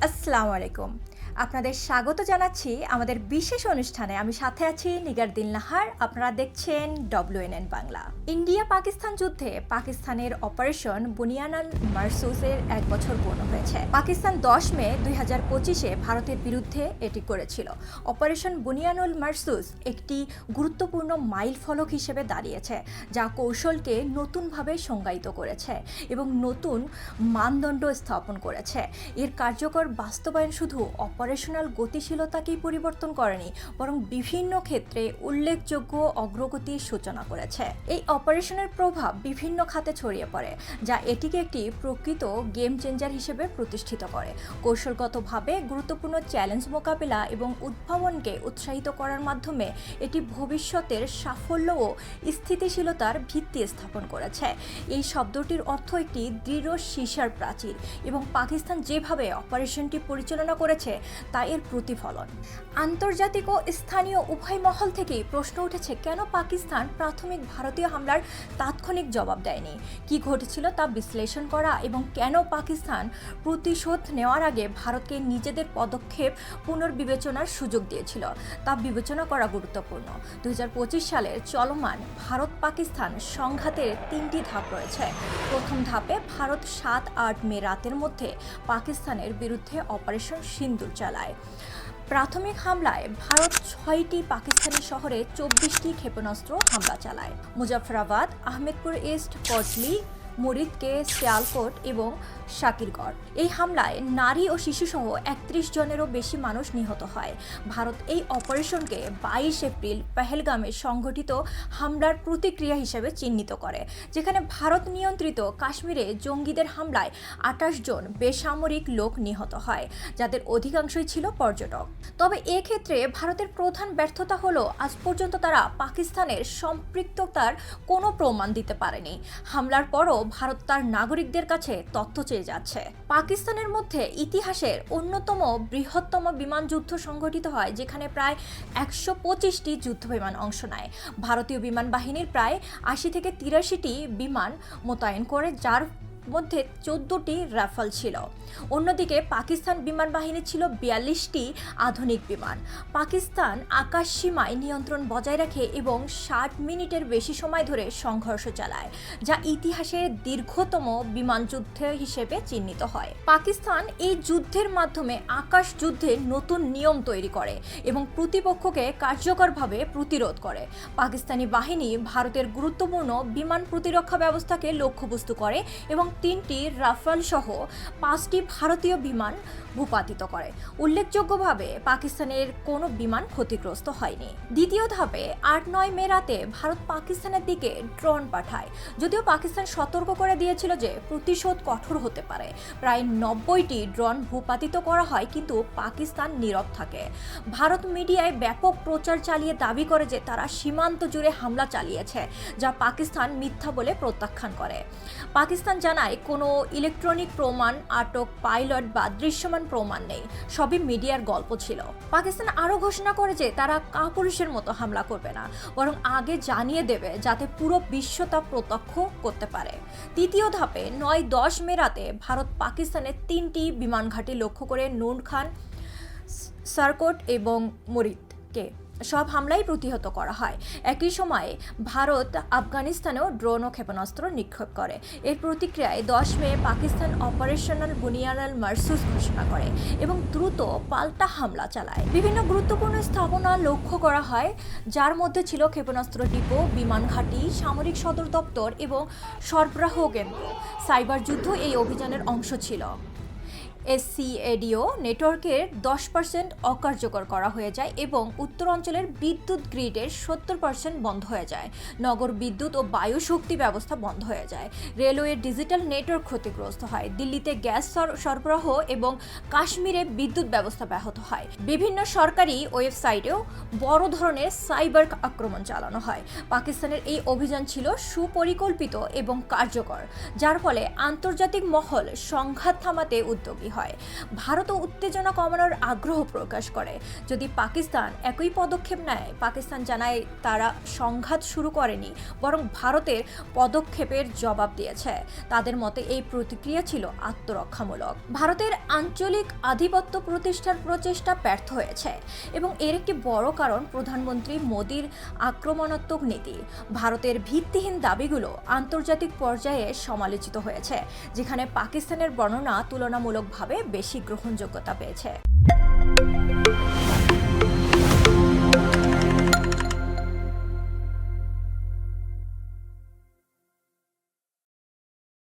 আসসালামু আলাইকুম। আপনাদের স্বাগত জানাচ্ছি আমাদের বিশেষ অনুষ্ঠানে। আমি সাথে আছি নিগার দিল নাহার। আপনারা দেখছেন WNN বাংলা। ইন্ডিয়া পাকিস্তান যুদ্ধে পাকিস্তানের অপারেশন বুনিয়ানুল মারসুসের 1 বছর পূর্ণ হয়েছে। পাকিস্তান 10 মে 2025-এ ভারতের বিরুদ্ধে এটি করেছিল। অপারেশন বুনিয়ানুল মারসুস একটি গুরুত্বপূর্ণ মাইল ফলক হিসেবে দাঁড়িয়েছে, যা কৌশলকে নতুনভাবে সংজ্ঞায়িত করেছে এবং নতুন মানদণ্ড স্থাপন করেছে। এর কার্যকর বাস্তবায়ন শুধু অপারেশনাল গতিশীলতাকেই পরিবর্তন করেনি, বরং বিভিন্ন ক্ষেত্রে উল্লেখযোগ্য অগ্রগতির সূচনা করেছে। এই অপারেশনের প্রভাব বিভিন্ন খাতে ছড়িয়ে পড়ে, যা এটিকে একটি প্রকৃত গেম চেঞ্জার হিসেবে প্রতিষ্ঠিত করে। কৌশলগতভাবে গুরুত্বপূর্ণ চ্যালেঞ্জ মোকাবিলা এবং উদ্ভাবনকে উৎসাহিত করার মাধ্যমে এটি ভবিষ্যতের সাফল্য ও স্থিতিশীলতার ভিত্তি স্থাপন করেছে। এই শব্দটির অর্থ একটি দৃঢ় সীসার প্রাচীর, এবং পাকিস্তান যেভাবে অপারেশনটি পরিচালনা করেছে তা এর প্রতিফলন। আন্তর্জাতিক ও স্থানীয় উভয় মহল থেকেই প্রশ্ন উঠেছে, কেন পাকিস্তান প্রাথমিক ভারতীয় হামলার তাৎক্ষণিক জবাব দেয়নি, কি ঘটেছিল তা বিশ্লেষণ করা এবং কেন পাকিস্তান প্রতিশোধ নেওয়ার আগে ভারতকে নিজেদের পদক্ষেপ পুনর্বিবেচনার সুযোগ দিয়েছিল তা বিবেচনা করা গুরুত্বপূর্ণ। 2025 সালের চলমান ভারত পাকিস্তান সংঘাতের 3টি ধাপ রয়েছে। প্রথম ধাপে ভারত 7-8 মে রাতের মধ্যে পাকিস্তানের বিরুদ্ধে অপারেশন সিন্দুর চালায়। প্রাথমিক হামলায় ভারত 6টি পাকিস্তানি শহরে 24টি ক্ষেপণাস্ত্র হামলা চালায়। মুজাফরাবাদ, আহমেদপুর ইস্ট, কটলি, মুরিদকে, সিয়ালকোট এবং শাকিরগড়। এই হামলায় নারী ও শিশুসহ 31 জনেরও বেশি মানুষ নিহত হয়। ভারত এই অপারেশনকে 22 এপ্রিল পেহেলগামে সংঘটিত হামলার প্রতিক্রিয়া হিসেবে চিহ্নিত করে, যেখানে ভারত নিয়ন্ত্রিত কাশ্মীরে জঙ্গিদের হামলায় 28 জন বেসামরিক লোক নিহত হয়, যাদের অধিকাংশই ছিল পর্যটক। তবে এক্ষেত্রে ভারতের প্রধান ব্যর্থতা হলো আজ পর্যন্ত তারা পাকিস্তানের সম্পৃক্ততার কোনো প্রমাণ দিতে পারেনি। হামলার পরও ভারত তার নাগরিকদের কাছে তথ্য চেয়ে যাচ্ছে। পাকিস্তানের মধ্যে ইতিহাসের অন্যতম বৃহত্তম বিমান যুদ্ধ সংঘটিত হয়, যেখানে প্রায় 125টি যুদ্ধবিমান অংশ নেয়। ভারতীয় বিমান বাহিনীর প্রায় 80 থেকে 83টি বিমান মোতায়েন করে, যার মধ্যে 14টি রাফাল ছিল। অন্যদিকে পাকিস্তান বিমান বাহিনী ছিল 42টি আধুনিক বিমান। পাকিস্তান আকাশ সীমায় নিয়ন্ত্রণ বজায় রাখে এবং 60 মিনিটের বেশি সময় ধরে সংঘর্ষ চালায়, যা ইতিহাসের দীর্ঘতম বিমান যুদ্ধ হিসেবে চিহ্নিত হয়। পাকিস্তান এই যুদ্ধের মাধ্যমে আকাশ যুদ্ধের নতুন নিয়ম তৈরি করে এবং প্রতিপক্ষকে কার্যকরভাবে প্রতিরোধ করে। পাকিস্তানি বাহিনী ভারতের গুরুত্বপূর্ণ বিমান প্রতিরক্ষা ব্যবস্থাকে লক্ষ্যবস্তু করে এবং 3টি রাফাল সহ 5টি ভারতীয় বিমান ভূপাতিত করে। উল্লেখযোগ্যভাবে পাকিস্তানের কোনো বিমান ক্ষতিগ্রস্ত হয়নি। দ্বিতীয় ধাপে 8-9 মে রাতে ভারত পাকিস্তানের দিকে ড্রোন পাঠায়। যদিও পাকিস্তান সতর্ক করে দিয়েছিল যে প্রতিশোধ কঠোর হতে পারে, প্রায় 90টি ড্রোন ভূপাতিত করা হয়, কিন্তু পাকিস্তান নীরব থাকে। ভারত মিডিয়ায় ব্যাপক প্রচার চালিয়ে দাবি করে যে তারা সীমান্ত জুড়ে হামলা চালিয়েছে, যা পাকিস্তান মিথ্যা বলে প্রত্যাখ্যান করে। পাকিস্তান জানায় কোনো ইলেকট্রনিক প্রমাণ, আটক পাইলট বা দৃশ্যমান প্রমাণ নেই, সবই মিডিয়ার গল্প ছিল। পাকিস্তান আরও ঘোষণা করে যে তারা কাপুরুষের মতো হামলা করবে না, বরং আগে জানিয়ে দেবে যাতে পুরো বিশ্ব তা প্রত্যক্ষ করতে পারে। তৃতীয় ধাপে 9-10 মে রাতে ভারত পাকিস্তানের 3টি বিমান ঘাঁটি লক্ষ্য করে নুন খান, সারকোট এবং মুরিদকে সব হামলাই প্রতিহত করা হয়। একই সময়ে ভারত আফগানিস্তানেও ড্রোন ও ক্ষেপণাস্ত্র নিক্ষেপ করে। এর প্রতিক্রিয়ায় 10 মে পাকিস্তান অপারেশনাল বুনিয়ানুল মারসুস ঘোষণা করে এবং দ্রুত পাল্টা হামলা চালায়। বিভিন্ন গুরুত্বপূর্ণ স্থাপনা লক্ষ্য করা হয়, যার মধ্যে ছিল ক্ষেপণাস্ত্র ডিপো, বিমান ঘাঁটি, সামরিক সদর দপ্তর এবং সরবরাহ কেন্দ্র। সাইবার যুদ্ধ এই অভিযানের অংশ ছিল। SCADO নেটওয়ার্কের 10% অকার্যকর করা হয়ে যায় এবং উত্তর অঞ্চলের বিদ্যুৎ গ্রিডের 70% বন্ধ হয়ে যায়। নগর বিদ্যুৎ ও বায়ু শক্তি ব্যবস্থা বন্ধ হয়ে যায়। রেলওয়ের ডিজিটাল নেটওয়ার্ক ক্ষতিগ্রস্ত হয়। দিল্লিতে গ্যাস সরবরাহ এবং কাশ্মীরে বিদ্যুৎ ব্যবস্থা ব্যাহত হয়। বিভিন্ন সরকারি ওয়েবসাইটেও বড় ধরনের সাইবার আক্রমণ চালানো হয়। পাকিস্তানের এই অভিযান ছিল সুপরিকল্পিত এবং কার্যকর, যার ফলে আন্তর্জাতিক মহল সংঘাত থামাতে উদ্যোগী হয়। ভারতও উত্তেজনা কমানোর আগ্রহ প্রকাশ করে। যদি পাকিস্তান একই পদক্ষেপ নেয়, পাকিস্তান জানায় তারা সংঘাত শুরু করেনি, বরং ভারতের পদক্ষেপের জবাব দিয়েছে। তাদের মতে এই প্রতিক্রিয়া ছিল আত্মরক্ষামূলক। ভারতের আঞ্চলিক আধিপত্য প্রতিষ্ঠার প্রচেষ্টা ব্যর্থ হয়েছে এবং এর একটি বড় কারণ প্রধানমন্ত্রী মোদির আক্রমণাত্মক নীতি। ভারতের ভিত্তিহীন দাবিগুলো আন্তর্জাতিক পর্যায়ে সমালোচিত হয়েছে, যেখানে পাকিস্তানের বর্ণনা তুলনামূলকভাবে বেশি গ্রহণযোগ্যতা পেয়েছে।